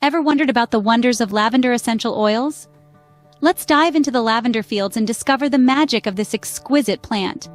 Ever wondered about the wonders of lavender essential oils? Let's dive into the lavender fields and discover the magic of this exquisite plant.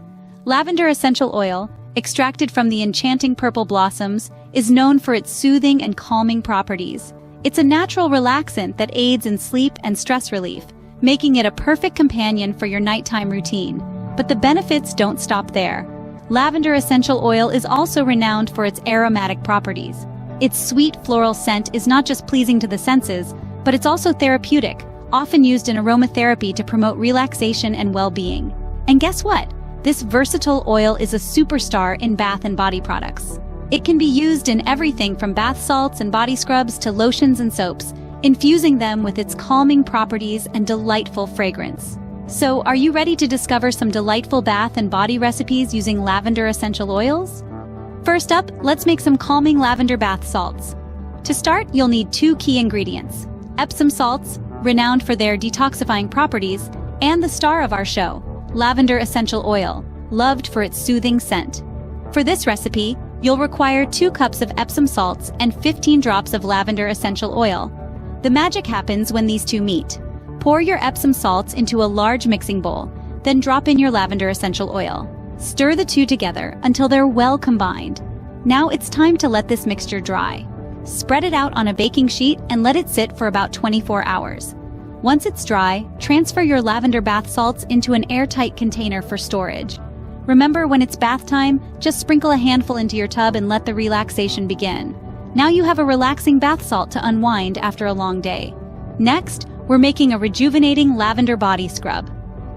Lavender essential oil, extracted from the enchanting purple blossoms, is known for its soothing and calming properties. It's a natural relaxant that aids in sleep and stress relief, making it a perfect companion for your nighttime routine. But the benefits don't stop there. Lavender essential oil is also renowned for its aromatic properties. Its sweet floral scent is not just pleasing to the senses, but it's also therapeutic, often used in aromatherapy to promote relaxation and well-being. And guess what? This versatile oil is a superstar in bath and body products. It can be used in everything from bath salts and body scrubs to lotions and soaps, infusing them with its calming properties and delightful fragrance. So, are you ready to discover some delightful bath and body recipes using lavender essential oils? First up, let's make some calming lavender bath salts. To start, you'll need 2 key ingredients: Epsom salts, renowned for their detoxifying properties, and the star of our show, lavender essential oil, loved for its soothing scent. For this recipe, you'll require 2 cups of Epsom salts and 15 drops of lavender essential oil. The magic happens when these two meet. Pour your Epsom salts into a large mixing bowl, then drop in your lavender essential oil. Stir the two together until they're well combined. Now it's time to let this mixture dry. Spread it out on a baking sheet and let it sit for about 24 hours. Once it's dry, transfer your lavender bath salts into an airtight container for storage. Remember, when it's bath time, just sprinkle a handful into your tub and let the relaxation begin. Now you have a relaxing bath salt to unwind after a long day. Next, we're making a rejuvenating lavender body scrub.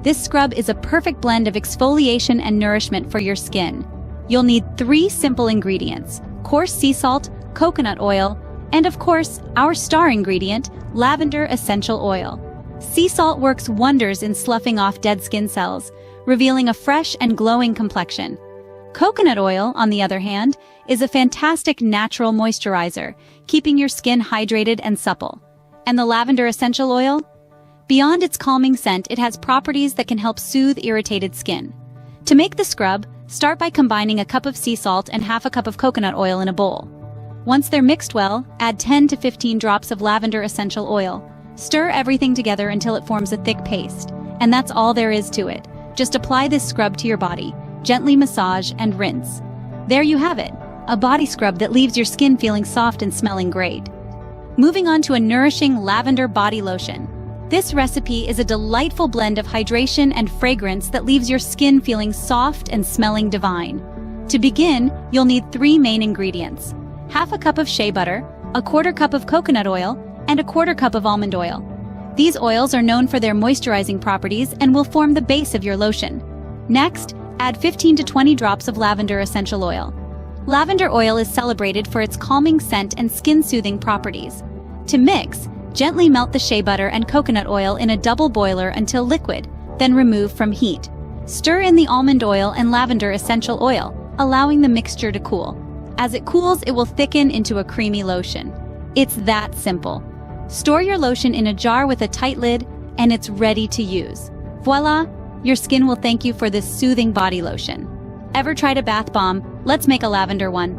This scrub is a perfect blend of exfoliation and nourishment for your skin. You'll need 3 simple ingredients: coarse sea salt, coconut oil, and of course, our star ingredient, lavender essential oil. Sea salt works wonders in sloughing off dead skin cells, revealing a fresh and glowing complexion. Coconut oil, on the other hand, is a fantastic natural moisturizer, keeping your skin hydrated and supple. And the lavender essential oil? Beyond its calming scent, it has properties that can help soothe irritated skin. To make the scrub, start by combining a cup of sea salt and half a cup of coconut oil in a bowl. Once they're mixed well, add 10 to 15 drops of lavender essential oil. Stir everything together until it forms a thick paste. And that's all there is to it. Just apply this scrub to your body, gently massage and rinse. There you have it, a body scrub that leaves your skin feeling soft and smelling great. Moving on to a nourishing lavender body lotion. This recipe is a delightful blend of hydration and fragrance that leaves your skin feeling soft and smelling divine. To begin, you'll need 3 main ingredients: half a cup of shea butter, a 1/4 cup of coconut oil, and a 1/4 cup of almond oil. These oils are known for their moisturizing properties and will form the base of your lotion. Next, add 15 to 20 drops of lavender essential oil. Lavender oil is celebrated for its calming scent and skin-soothing properties. To mix, gently melt the shea butter and coconut oil in a double boiler until liquid, then remove from heat. Stir in the almond oil and lavender essential oil, allowing the mixture to cool. As it cools, it will thicken into a creamy lotion. It's that simple. Store your lotion in a jar with a tight lid, and it's ready to use. Voila! Your skin will thank you for this soothing body lotion. Ever tried a bath bomb? Let's make a lavender one.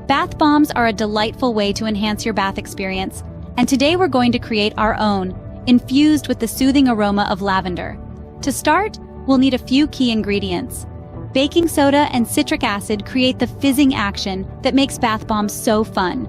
Bath bombs are a delightful way to enhance your bath experience, and today we're going to create our own, infused with the soothing aroma of lavender. To start, we'll need a few key ingredients. Baking soda and citric acid create the fizzing action that makes bath bombs so fun.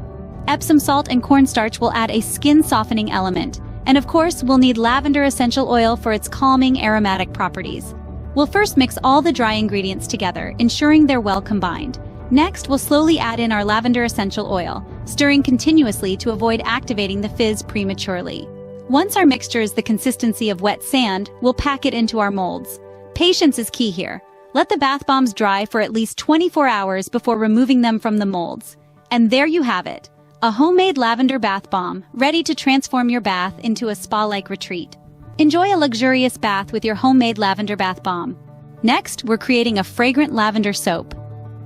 Epsom salt and cornstarch will add a skin-softening element. And of course, we'll need lavender essential oil for its calming aromatic properties. We'll first mix all the dry ingredients together, ensuring they're well combined. Next, we'll slowly add in our lavender essential oil, stirring continuously to avoid activating the fizz prematurely. Once our mixture is the consistency of wet sand, we'll pack it into our molds. Patience is key here. Let the bath bombs dry for at least 24 hours before removing them from the molds. And there you have it. A homemade lavender bath bomb, ready to transform your bath into a spa-like retreat. Enjoy a luxurious bath with your homemade lavender bath bomb. Next, we're creating a fragrant lavender soap.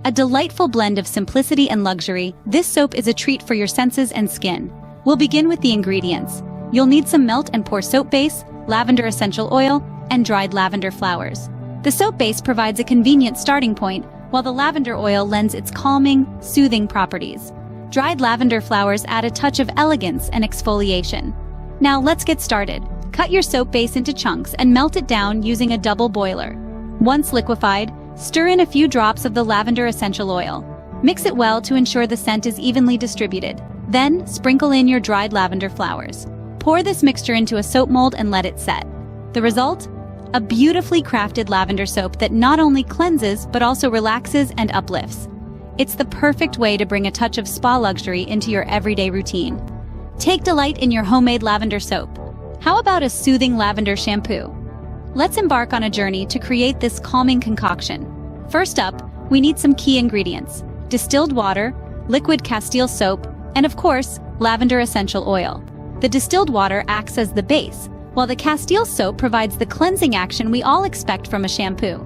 A delightful blend of simplicity and luxury, this soap is a treat for your senses and skin. We'll begin with the ingredients. You'll need some melt and pour soap base, lavender essential oil, and dried lavender flowers. The soap base provides a convenient starting point, while the lavender oil lends its calming, soothing properties. Dried lavender flowers add a touch of elegance and exfoliation. Now let's get started. Cut your soap base into chunks and melt it down using a double boiler. Once liquefied, stir in a few drops of the lavender essential oil. Mix it well to ensure the scent is evenly distributed. Then, sprinkle in your dried lavender flowers. Pour this mixture into a soap mold and let it set. The result? A beautifully crafted lavender soap that not only cleanses but also relaxes and uplifts. It's the perfect way to bring a touch of spa luxury into your everyday routine. Take delight in your homemade lavender soap. How about a soothing lavender shampoo? Let's embark on a journey to create this calming concoction. First up, we need some key ingredients: distilled water, liquid Castile soap, and of course, lavender essential oil. The distilled water acts as the base, while the Castile soap provides the cleansing action we all expect from a shampoo.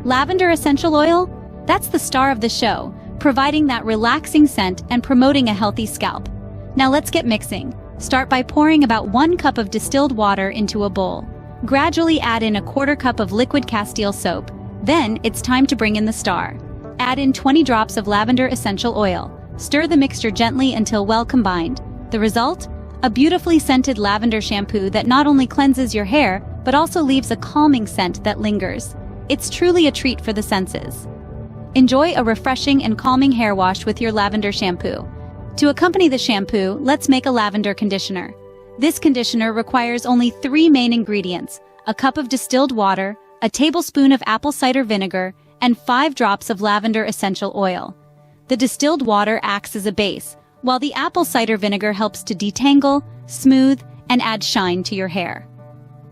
Lavender essential oil? That's the star of the show, providing that relaxing scent and promoting a healthy scalp. Now let's get mixing. Start by pouring about 1 cup of distilled water into a bowl. Gradually add in a 1/4 cup of liquid Castile soap. Then it's time to bring in the star. Add in 20 drops of lavender essential oil. Stir the mixture gently until well combined. The result? A beautifully scented lavender shampoo that not only cleanses your hair, but also leaves a calming scent that lingers. It's truly a treat for the senses. Enjoy a refreshing and calming hair wash with your lavender shampoo. To accompany the shampoo, let's make a lavender conditioner. This conditioner requires only 3 main ingredients: a cup of distilled water, a tablespoon of apple cider vinegar, and 5 drops of lavender essential oil. The distilled water acts as a base, while the apple cider vinegar helps to detangle, smooth, and add shine to your hair.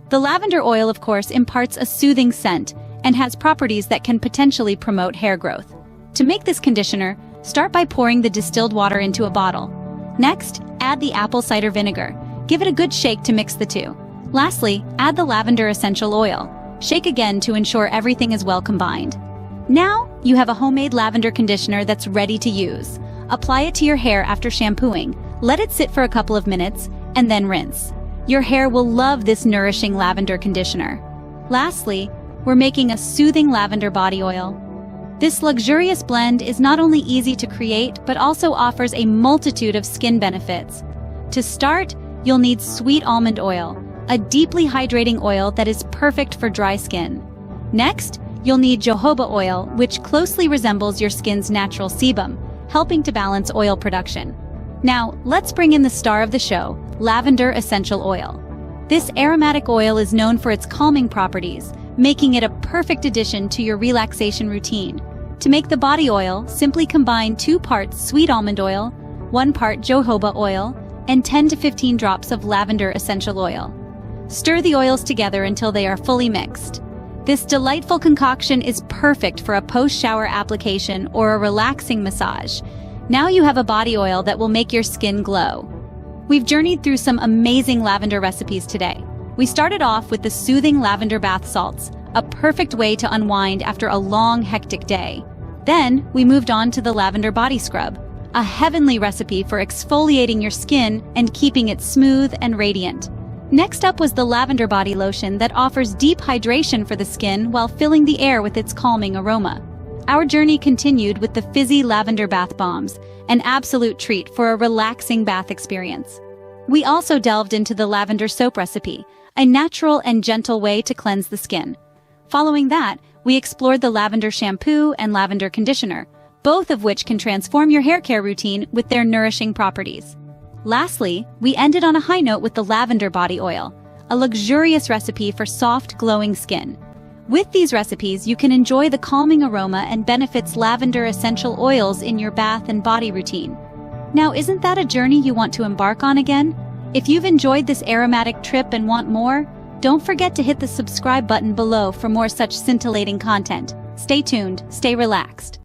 The lavender oil, of course, imparts a soothing scent and has properties that can potentially promote hair growth. To make this conditioner, start by pouring the distilled water into a bottle. Next, add the apple cider vinegar. Give it a good shake to mix the two. Lastly, add the lavender essential oil. Shake again to ensure everything is well combined. Now, you have a homemade lavender conditioner that's ready to use. Apply it to your hair after shampooing. Let it sit for a couple of minutes, and then rinse. Your hair will love this nourishing lavender conditioner. Lastly, we're making a soothing lavender body oil. This luxurious blend is not only easy to create, but also offers a multitude of skin benefits. To start, you'll need sweet almond oil, a deeply hydrating oil that is perfect for dry skin. Next, you'll need jojoba oil, which closely resembles your skin's natural sebum, helping to balance oil production. Now, let's bring in the star of the show, lavender essential oil. This aromatic oil is known for its calming properties, making it a perfect addition to your relaxation routine. To make the body oil, simply combine 2 parts sweet almond oil, 1 part jojoba oil, and 10 to 15 drops of lavender essential oil. Stir the oils together until they are fully mixed. This delightful concoction is perfect for a post-shower application or a relaxing massage. Now you have a body oil that will make your skin glow. We've journeyed through some amazing lavender recipes today. We started off with the soothing lavender bath salts, a perfect way to unwind after a long, hectic day. Then, we moved on to the lavender body scrub, a heavenly recipe for exfoliating your skin and keeping it smooth and radiant. Next up was the lavender body lotion that offers deep hydration for the skin while filling the air with its calming aroma. Our journey continued with the fizzy lavender bath bombs, an absolute treat for a relaxing bath experience. We also delved into the lavender soap recipe, a natural and gentle way to cleanse the skin. Following that, we explored the lavender shampoo and lavender conditioner, both of which can transform your hair care routine with their nourishing properties. Lastly, we ended on a high note with the lavender body oil, a luxurious recipe for soft, glowing skin. With these recipes, you can enjoy the calming aroma and benefits lavender essential oils in your bath and body routine. Now, isn't that a journey you want to embark on again? If you've enjoyed this aromatic trip and want more, don't forget to hit the subscribe button below for more such scintillating content. Stay tuned, stay relaxed.